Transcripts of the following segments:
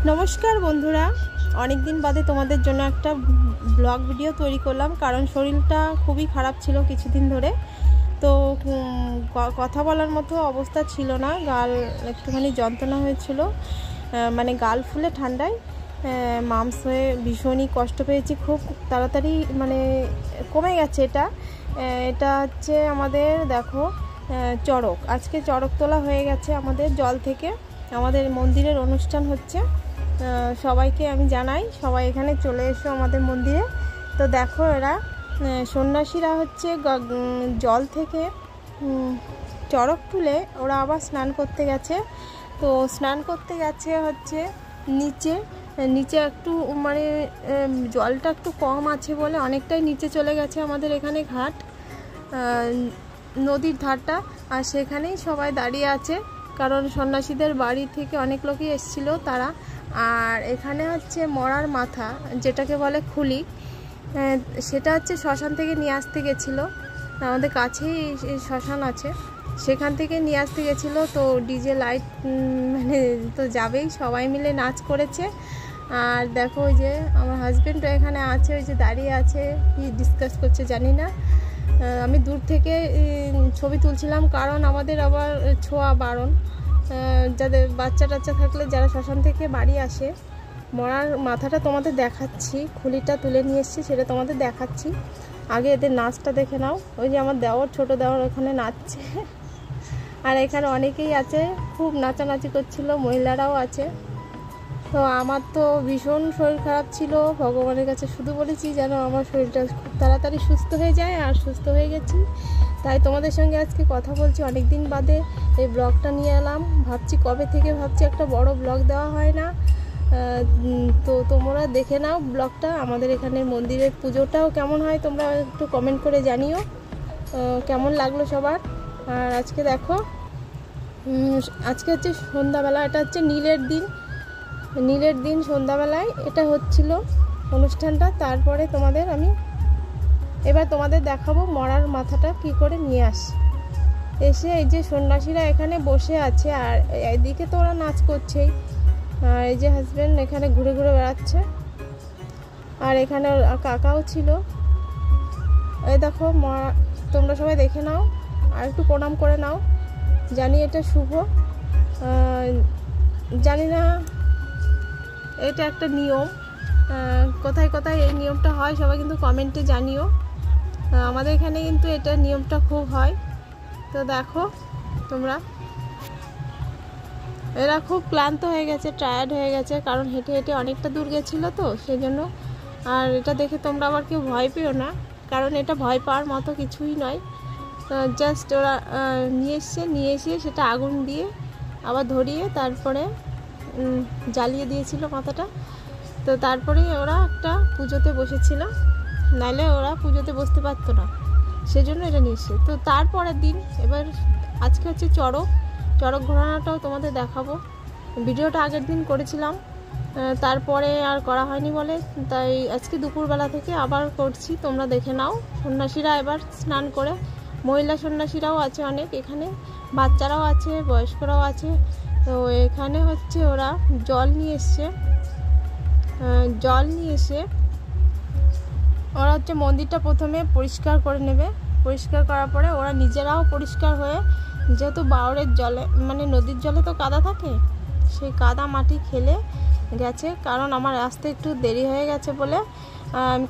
नमस्कार बंधुरा अनेक दिन बादे तुम्हादेर जोन्नो एकटा ब्लग भिडियो तैरी करलाम कारण शरीरटा खूबई खराब छिलो किछुदिन धरे तो कथा बोलार मतो अवस्था छिलो ना गाल एकटुखानी যন্ত্রণা হয়েছিল মানে গাল ফুলে ঠান্ডায় মামস হয়ে ভীষণই কষ্ট পেয়েছি খুব তাড়াতাড়ি মানে কমে গেছে এটা হচ্ছে আমাদের দেখো চড়ক আজকে চড়ক তোলা হয়ে গেছে আমাদের জল থেকে আমাদের মন্দিরের অনুষ্ঠান হচ্ছে সবাইকে আমি জানাই সবাই এখানে চলে এসো আমাদের মন্দিরে তো দেখো এরা সন্ন্যাসীরা হচ্ছে জল থেকে চড়ক তুলে ওরা আবার স্নান করতে গেছে তো স্নান করতে গেছে হচ্ছে নিচে একটু মানে জলটা একটু কম আছে বলে অনেকটাই নিচে চলে গেছে আমাদের এখানে ঘাট নদীর ধারটা আর সেখানেই সবাই দাঁড়িয়ে আছে কারণ সন্ন্যাসীদের বাড়ি থেকে অনেক লোকই এসেছিল তারা আর এখানে হচ্ছে মরার মাথা যেটাকে বলে খুলি সেটা হচ্ছে শ্মশান থেকে নিয়ে আসতে গেছিলো আমাদের কাছেই শ্মশান আছে সেখান থেকে নিয়ে আসতে গেছিলো তো ডিজে লাইট মানে তো যাবেই সবাই মিলে নাচ করেছে আর দেখো ওই যে আমার হাজবেন্ডও এখানে আছে ওই যে দাঁড়িয়ে আছে কি ডিসকাস করছে জানি না আমি দূর থেকে ছবি তুলছিলাম কারণ আমাদের আবার ছোঁয়া বারণ যাদের বাচ্চা টাচ্চা থাকলে যারা শ্মশান থেকে বাড়ি আসে মরার মাথাটা তোমাদের দেখাচ্ছি খুলিটা তুলে নিয়ে এসেছি সেটা তোমাদের দেখাচ্ছি আগে এদের নাচটা দেখে নাও ওই যে আমার দেওর ছোট দেওর ওখানে নাচছে আর এখানে অনেকেই আছে খুব নাচানাচি করছিল মহিলারাও আছে তো আমার তো ভীষণ শরীর খারাপ ছিল ভগবানের কাছে শুধু বলেছি যেন আমার শরীরটা খুব তাড়াতাড়ি সুস্থ হয়ে যায় আর সুস্থ হয়ে গেছি তাই তোমাদের সঙ্গে আজকে কথা বলছি অনেক দিন বাদে এই ব্লগটা নিয়ে এলাম ভাবছি কবে থেকে একটা বড় ব্লগ দেওয়া হয় না তো তোমরা দেখে নাও ব্লগটা আমাদের এখানে মন্দিরের পুজোটাও কেমন হয় তোমরা একটু কমেন্ট করে জানিও কেমন লাগলো সবার আর আজকে দেখো আজকে হচ্ছে সন্ধ্যাবেলা এটা হচ্ছে নীলের দিন সন্ধ্যাবেলায় এটা হচ্ছিল অনুষ্ঠানটা তারপরে তোমাদের দেখাবো মরার মাথাটা কি করে নিয়ে এসে এই যে সন্ন্যাসীরা এখানে বসে আছে আর এদিকে তো ওরা নাচ করছেই আর এই যে হাজবেন্ড এখানে ঘুরে ঘুরে বেড়াচ্ছে আর এখানে কাকাও ছিল এই দেখো তোমরা সবাই দেখে নাও আর একটু প্রণাম করে নাও জানি এটা শুভ জানি না এটা একটা নিয়ম কোথায় কোথায় এই নিয়মটা হয় সবাই কিন্তু কমেন্টে জানিও আমাদের এখানে কিন্তু এটা নিয়মটা খুব হয় তো দেখো তোমরা এরা খুব ক্লান্ত হয়ে গেছে টায়ার্ড হয়ে গেছে কারণ হেঁটে হেঁটে অনেকটা দূর গেছিলো তো সেই জন্য আর এটা দেখে তোমরা আবার কেউ ভয় পেও না কারণ এটা ভয় পাওয়ার মতো কিছুই নয় জাস্ট ওরা নিয়ে এসে সেটা আগুন দিয়ে আবার ধরিয়ে তারপরে জ্বালিয়ে দিয়েছিল মাথাটা তো তারপরে ওরা একটা পুজোতে বসেছিল নাহলে ওরা পুজোতে বসতে পারতো না সেজন্য এটা নিয়ে এসে তো তারপরের দিন এবার আজকে হচ্ছে চড়ক ঘোরানোটাও তোমাদের দেখাবো ভিডিওটা আগের দিন করেছিলাম তারপরে আর করা হয়নি বলে তাই আজকে দুপুরবেলা থেকে আবার করছি তোমরা দেখে নাও সন্ন্যাসীরা এবার স্নান করে মহিলা সন্ন্যাসীরাও আছে অনেক এখানে বাচ্চারাও আছে বয়স্করাও আছে তো এখানে হচ্ছে ওরা জল নিয়ে এসে ওরা হচ্ছে মন্দিরটা প্রথমে পরিষ্কার করে নেবে পরিষ্কার করার পরে ওরা নিজেরাও পরিষ্কার হয়ে যেহেতু বাওড়ের জলে মানে নদীর জলে তো কাদা থাকে সেই কাদা মাটি খেলে গেছে কারণ আমার আসতে একটু দেরি হয়ে গেছে বলে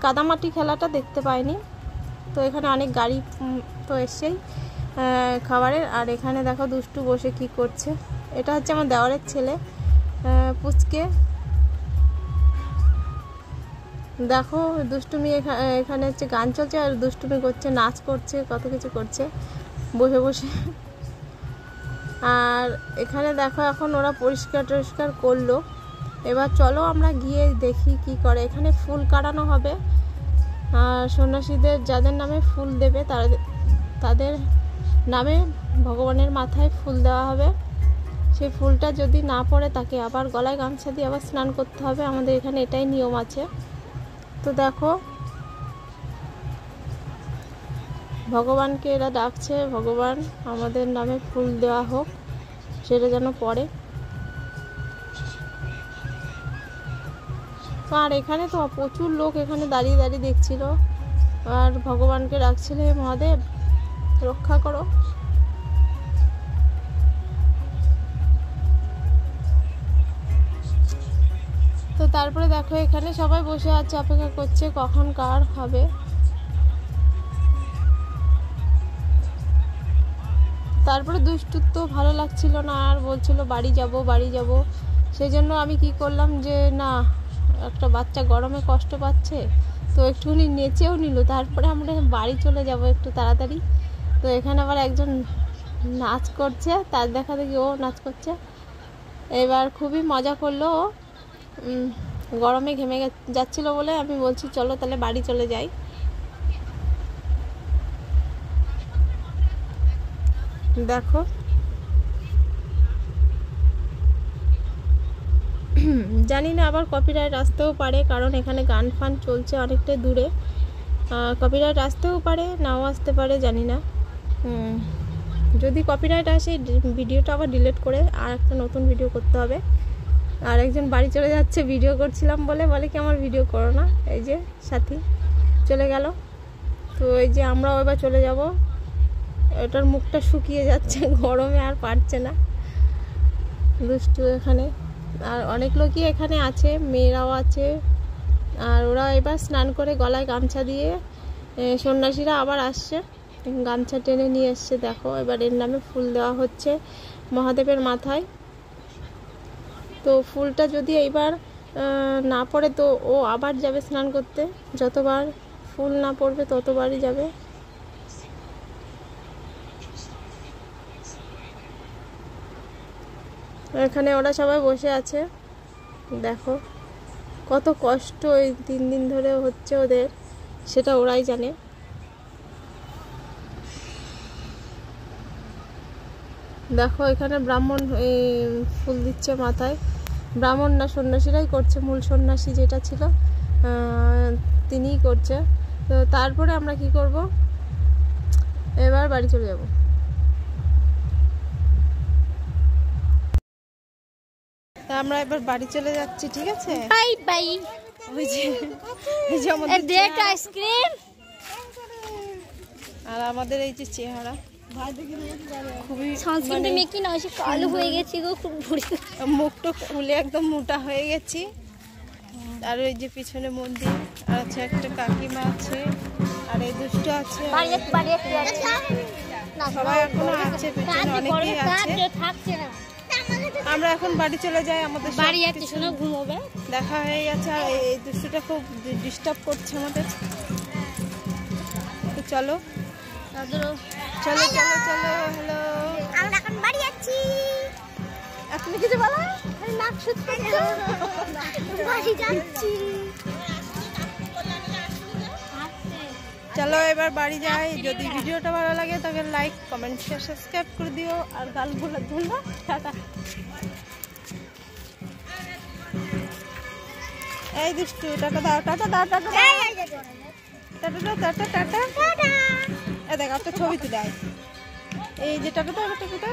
কাদা মাটি খেলাটা দেখতে পাইনি তো এখানে অনেক গাড়ি তো এসছেই খাবারের আর এখানে দেখো দুষ্টু বসে কি করছে এটা হচ্ছে আমার দেওয়ারের ছেলে পুচকে দেখো দুষ্টুমি এখানে হচ্ছে গান চলছে আর দুষ্টুমি করছে নাচ করছে কত কিছু করছে বসে বসে আর এখানে দেখো এখন ওরা পরিষ্কার টরিষ্কার করলো এবার চলো আমরা গিয়ে দেখি কি করে এখানে ফুল কাটানো হবে আর সন্ন্যাসীদের যাদের নামে ফুল দেবে তাদের নামে ভগবানের মাথায় ফুল দেওয়া হবে সেই ফুলটা যদি না পড়ে তাকে আবার গলায় গামছা দিয়ে আবার স্নান করতে হবে আমাদের এখানে এটাই নিয়ম আছে তো দেখো ভগবানকে এরা ডাকছে ভগবান আমাদের নামে ফুল দেওয়া হোক সেটা যেন পড়ে আর এখানে তো প্রচুর লোক এখানে দাঁড়িয়ে দাঁড়িয়ে দেখছিল আর ভগবানকে ডাকছিল, হে মহাদেব রক্ষা করো। তো তারপরে দেখো এখানে সবাই বসে আছে, অপেক্ষা করছে কখন কার হবে। তারপরে দুষ্টুর তো ভালো লাগছিল না, আর বলছিল বাড়ি যাব বাড়ি যাব। সেই জন্য আমি কি করলাম যে না, একটা বাচ্চা গরমে কষ্ট পাচ্ছে তো একটুখানি নেচেও নিল, তারপরে আমরা বাড়ি চলে যাব একটু তাড়াতাড়ি। তো এখানে আবার একজন নাচ করছে, তার দেখা দেখি ও নাচ করছে। এবার খুবই মজা করলো ও, গরমে ঘেমে যাচ্ছিল বলে আমি বলছি চলো তাহলে বাড়ি চলে যাই। দেখো জানি না আবার কপিরাইট আসতেও পারে, কারণ এখানে গান ফান চলছে অনেকটা দূরে, কপিরাইট আসতেও পারে নাও আসতে পারে জানি না। যদি কপিরাইট আসে ভিডিওটা আবার ডিলিট করে আর একটা নতুন ভিডিও করতে হবে। আর একজন বাড়ি চলে যাচ্ছে, ভিডিও করছিলাম বলে কি আমার ভিডিও করো না, এই যে সাথী চলে গেল। তো এই যে আমরাও এবার চলে যাব। এটার মুখটা শুকিয়ে যাচ্ছে গরমে, আর পারছে না দুষ্টু এখানে। আর অনেক লোকই এখানে আছে, মেয়েরাও আছে। আর ওরা এবার স্নান করে গলায় গামছা দিয়ে, সন্ন্যাসীরা আবার আসছে, গামছা টেনে নিয়ে এসছে। দেখো এবার এর নামে ফুল দেওয়া হচ্ছে মহাদেবের মাথায়। তো ফুলটা যদি এইবার না পড়ে তো ও আবার যাবে স্নান করতে, যতবার ফুল না পড়বে ততবারই যাবে। এখানে ওরা সবাই বসে আছে, দেখো কত কষ্ট এই 3 দিন ধরে হচ্ছে ওদের, সেটা ওরাই জানে। দেখো এখানে ব্রাহ্মণ ফুল দিচ্ছে মাথায়, ব্রাহ্মণ না সন্ন্যাসীরাই করছে, মূল সন্ন্যাসী যেটা ছিল তিনিই করছে। তো তারপরে আমরা কি করব, এবার বাড়ি চলে যাব। আমরা এবার বাড়ি চলে যাচ্ছি, ঠিক আছে, বাই বাই। এই যে আমাদের ডেট আইসক্রিম আর আমাদের এই যে চেহারা খুবই সানস্ক্রিনটা মেকি না এসে কালো হয়ে গেছি গো, খুব ভুড়ি, মুখটা ফুলে একদম মোটা হয়ে গেছি। আর ওই যে পিছনে মন্দির, আর আছে একটা কাকিমা আছে, আর এই দুষ্ট আছে, সবাই এখনো আছে, পিছনে অনেকেই আছে। আমরা এখন বাড়ি চলে যাই, আমাদের বাড়ি যাচ্ছি, শোনো ঘুমোবে, দেখা হয়ে গেছে। আর এই দুষ্টটা খুব ডিস্টার্ব করছে আমাদের। তো চলো চলো চলো চলো, হ্যালো, আমরা এখন বাড়ি যাচ্ছি। আপনি কিছু বলো, নাক শুচ্ছে, বাড়ি যাচ্ছি। চলো এবার বাড়ি যাই। যদি ভিডিওটা ভালো লাগে তাহলে লাইক কমেন্ট শেয়ার সাবস্ক্রাইব করে দিও। আর গালগুলোর জন্য টাটা। এই দুষ্টু টাটা দাও, টাটা দাও, টাটা দাও, টাটা দাও, টাটা টাটা। এই দেখ একটা ছবি তুলে, এই যে টাটা দাও, টাটা।